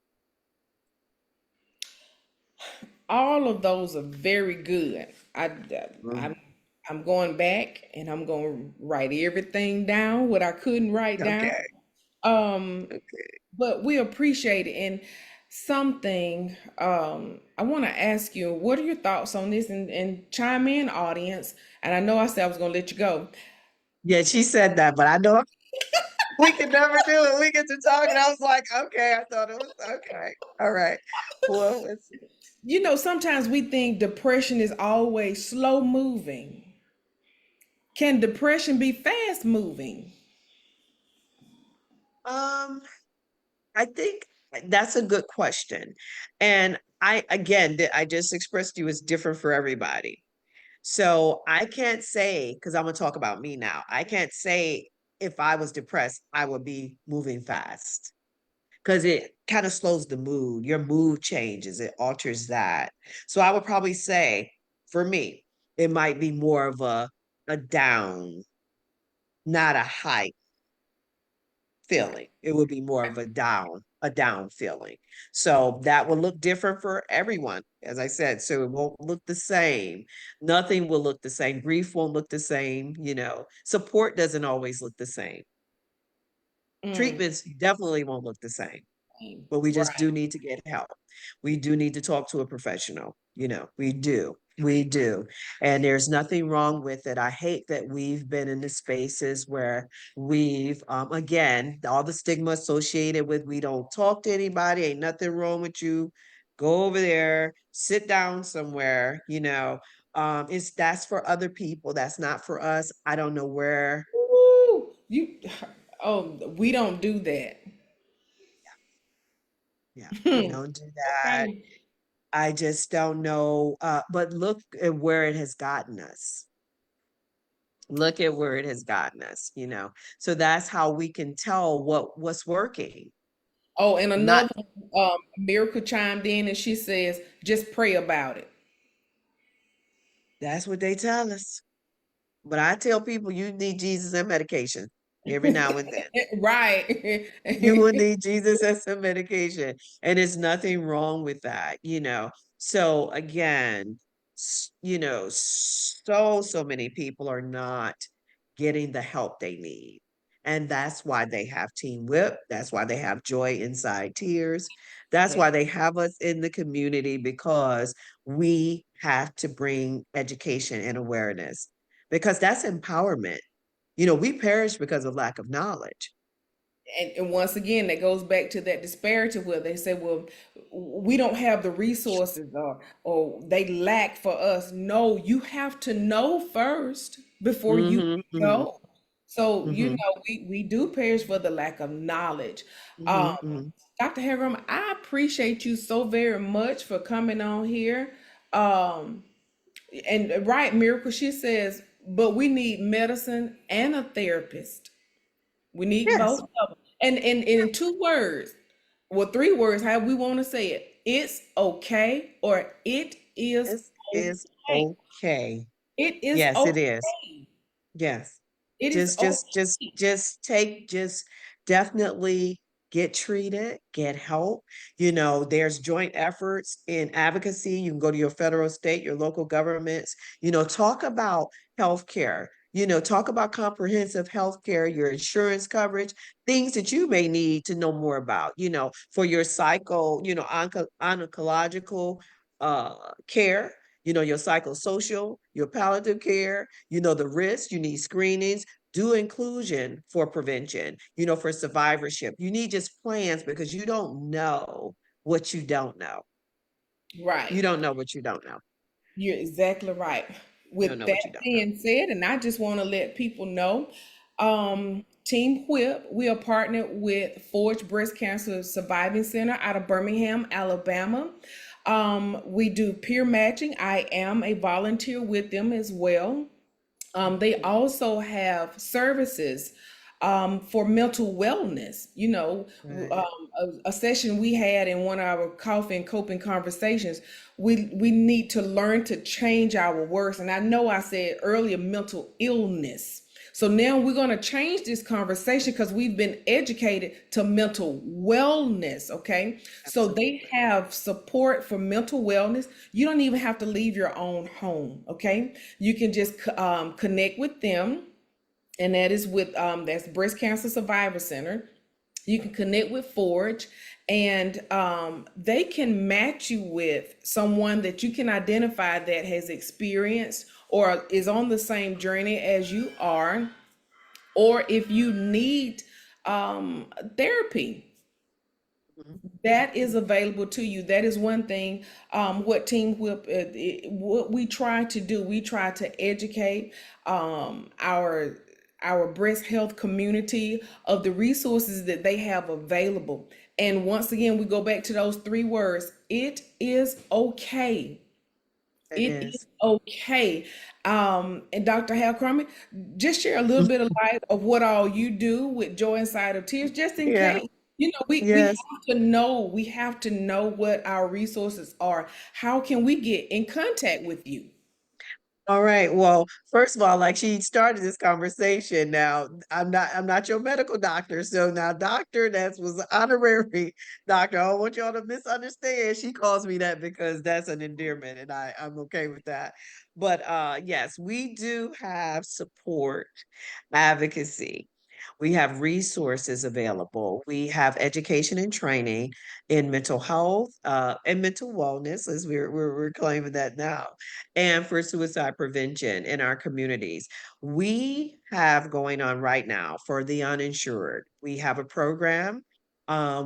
All of those are very good. I'm Mhm. I'm going back and I'm going to write everything down what I couldn't write down. Okay. Um, Okay. but we appreciate it. And something. I want to ask you, what are your thoughts on this? And chime in, audience. And I know I said I was going to let you go. Yeah, she said that, but I know we can never do it. We get to talk, and I was like, okay, I thought it was okay. All right. Well, it's Sometimes we think depression is always slow moving. Can depression be fast moving? um, I think that's a good question. And I again, I just expressed to you is different for everybody. So I can't say, because I'm gonna talk about me now. I can't say if I was depressed, I would be moving fast because it kind of slows the mood. Your mood changes, it alters that. So I would probably say for me, it might be more of a down, not a high Okay. feeling. It would be more of a down feeling. So that will look different for everyone, as I said. So it won't look the same. Nothing will look the same. Grief won't look the same. Support doesn't always look the same. Mm, Treatments definitely won't look the same. But we just right. do need to get help. We do need to talk to a professional. We do. We do. And there's nothing wrong with it. I hate that we've been in the spaces where again, all the stigma associated with we don't talk to anybody, ain't nothing wrong with you. Go over there, sit down somewhere. That's for other people. That's not for us. I don't know where. Ooh, oh, we don't do that. Yeah, we Hmm. don't do that. Okay. I just don't know. But look at where it has gotten us. Look at where it has gotten us. So that's how we can tell what's working. Oh, and Not another Miracle chimed in and she says, just pray about it. That's what they tell us. But I tell people you need Jesus and medication every now and then. Right. You will need Jesus as some medication. And there's nothing wrong with that. So again, so many people are not getting the help they need. And that's why they have Team Whip. That's why they have Joy Inside Tears. That's Yeah. why they have us in the community because we have to bring education and awareness because that's empowerment. We perish because of lack of knowledge. And once again, that goes back to that disparity where they say, well, we don't have the resources or they lack for us. No, you have to know first before you Mhm, mhm, go. So, mhm, we do perish for the lack of knowledge. Um, mhm, mhm. Dr. Hagram, I appreciate you so very much for coming on here. Um, and right, Miracle, she says, but we need medicine and a therapist. We need both Yes, of them. And in two words, well, three words, how we want to say it. It's okay or it is this is okay. okay. It is Yes, it is. okay. Yes. It is okay. Just definitely get treated, get help. There's joint efforts in advocacy. You can go to your federal, state, your local governments, talk about healthcare. Talk about comprehensive healthcare, your insurance coverage, things that you may need to know more about, for your oncological care, your psychosocial, your palliative care, the risks, you need screenings, do inclusion for prevention, for survivorship. You need just plans because you don't know what you don't know. Right. You don't know what you don't know. You're exactly right. You don't With know that what you don't know. being said, and I just want to let people know, Team Whip, we are partnered with Forge Breast Cancer Surviving Center out of Birmingham, Alabama. We do peer matching. I am a volunteer with them as well. They also have services for mental wellness. Right. A session we had in one of our coffee and coping conversations. We need to learn to change our words, and I know I said earlier mental illness. So now we're going to change this conversation because we've been educated to mental wellness. Okay. So they Absolutely. have support for mental wellness. You don't even have to leave your own home. Okay. You can just connect with them. And that is with that's Breast Cancer Survivor Center. You can connect with Forge, and they can match you with someone that you can identify that has experienced or is on the same journey as you are, or if you need therapy, Mhm. that is available to you. That is one thing. What Team Whip, what we try to do, we try to educate our breast health community of the resources that they have available. And once again, we go back to those three words: it is okay. It It is is. okay. And Dr. Halcrombe, just share a little bit of light of what all you do with Joy Inside of Tears, just in Yeah. case. You know, we Yes. have to know, we have to know what our resources are. How can we get in contact with you? All right. Well, first of all, like she started this conversation. Now, I'm not your medical doctor. So now doctor, that was an honorary doctor. I don't want y'all to misunderstand. She calls me that because that's an endearment and I'm okay with that. But yes, we do have support, advocacy. We have resources available. We have education and training in mental health and mental wellness, as we're claiming that now, and for suicide prevention in our communities. We have going on right now for the uninsured. We have a program.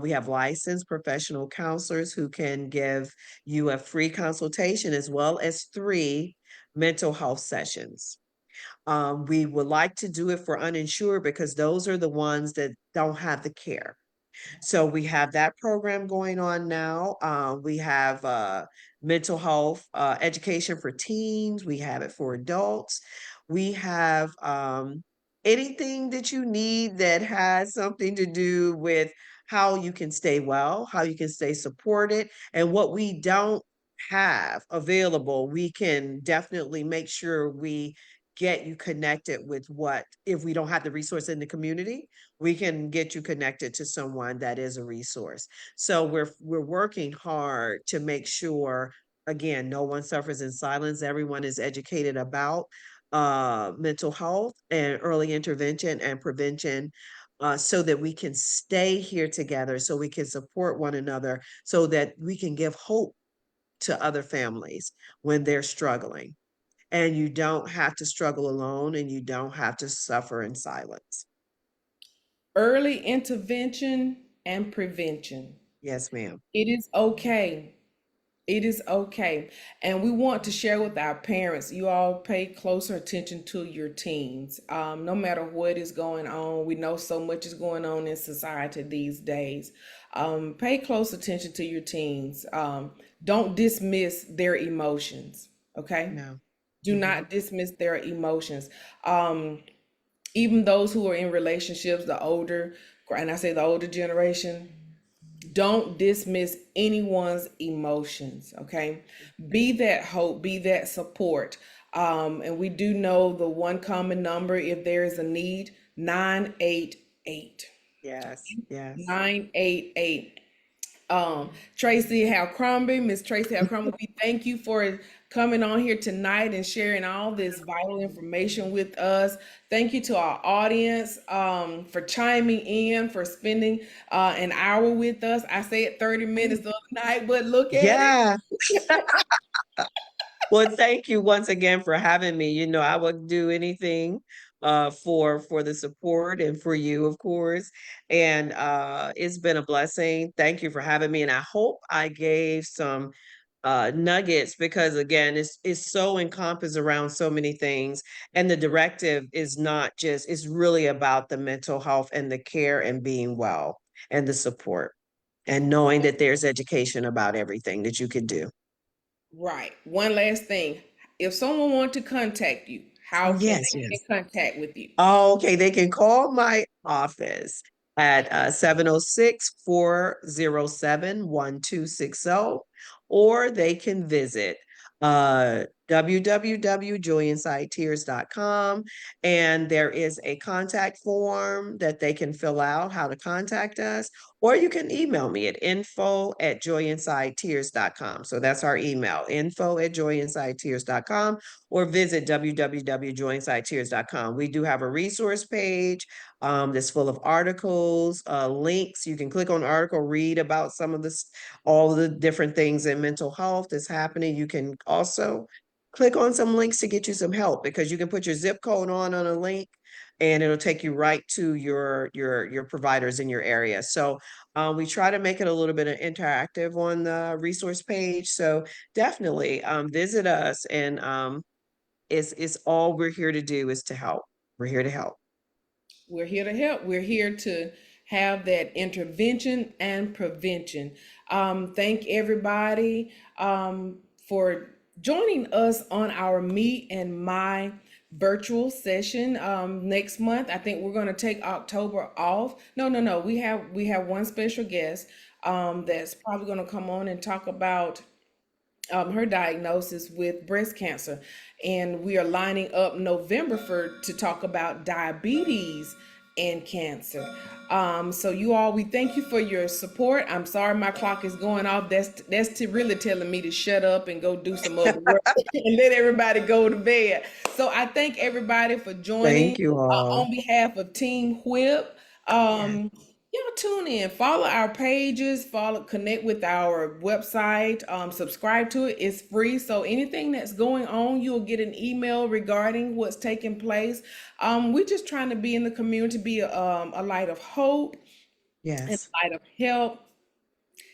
We have licensed professional counselors who can give you a free consultation as well as 3 mental health sessions. We would like to do it for uninsured because those are the ones that don't have the care. So we have that program going on now. We have mental health education for teens. We have it for adults. We have anything that you need that has something to do with how you can stay well, how you can stay supported, and what we don't have available, we can definitely make sure we get you connected with what, if we don't have the resource in the community, we can get you connected to someone that is a resource. So we're working hard to make sure, again, no one suffers in silence. Everyone is educated about mental health and early intervention and prevention, so that we can stay here together, so we can support one another, so that we can give hope to other families when they're struggling. And you don't have to struggle alone, and you don't have to suffer in silence. Early intervention and prevention. Yes, ma'am. It is okay. It is okay. And we want to share with our parents, you all pay closer attention to your teens. No matter what is going on, we know so much is going on in society these days. Pay close attention to your teens. Don't dismiss their emotions, okay? No. Do Mhm. not dismiss their emotions. Um, Even those who are in relationships, the older, and I say the older generation, don't dismiss anyone's emotions, okay? Be that hope, be that support. And we do know the one common number if there is a need: 988. Yes, yes. 988. Tracie Halcrombe, Miss Tracie Halcrombe, we thank you for coming on here tonight and sharing all this vital information with us. Thank you to our audience for chiming in, for spending an hour with us. I said 30 minutes the other night, but look at it. Yeah. Well, thank you once again for having me. You know, I would do anything for the support and for you, of course. And it's been a blessing. Thank you for having me. And I hope I gave some nuggets, because again, it's so encompassed around so many things. And the directive is not just, it's really about the mental health and the care and being well and the support, and knowing that there's education about everything that you can do. Right. One last thing. If someone wants to contact you, how Oh, can yes, they get yes. in contact with you? Oh, okay, they can call my office at 706-407-1260, or they can visit www.joyinsidetears.com, and there is a contact form that they can fill out how to contact us, or you can email me at info@joyinsidetears.com. So that's our email, info@joyinsidetears.com, or visit www.joyinsidetears.com. We do have a resource page that's full of articles, links. You can click on the article, read about some of this, all the different things in mental health that's happening. You can also click on some links to get you some help, because you can put your zip code on a link, and it'll take you right to your providers in your area. So we try to make it a little bit of interactive on the resource page. So definitely visit us, and it's all we're here to do is to help. We're here to help. We're here to help. We're here to have that intervention and prevention. Thank everybody for joining us on our Me and My virtual session next month. I think we're going to take October off. No, no, no. We have one special guest that's probably going to come on and talk about her diagnosis with breast cancer, and we are lining up November for to talk about diabetes and cancer. So you all, we thank you for your support. I'm sorry my clock is going off. That's to really telling me to shut up and go do some other work and let everybody go to bed. So I thank everybody for joining Thank you all. on behalf of Team Whip. Yes. Y'all tune in, follow our pages, connect with our website, subscribe to it. It's free. So anything that's going on, you'll get an email regarding what's taking place. We're just trying to be in the community, be a light of hope and Yes. a light of help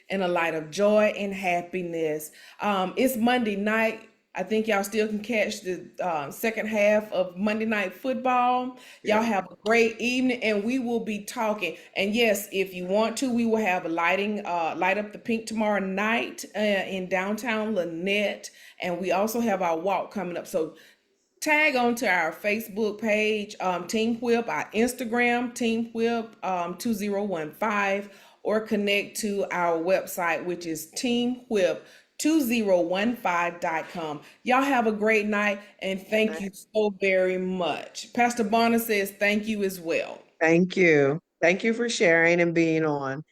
and a light of joy and happiness. It's Monday night. I think y'all still can catch the second half of Monday Night Football. Y'all Yeah. have a great evening, and we will be talking. And yes, if you want to, we will have a light up the pink tomorrow night in downtown Lynette, and we also have our walk coming up. So tag onto our Facebook page, Team Whip, our Instagram, Team Whip 2015, or connect to our website, which is Team Whip 2015.com. Y'all have a great night, and Good thank you night. so very much. Pastor Bonner says thank you as well. Thank you. Thank you for sharing and being on.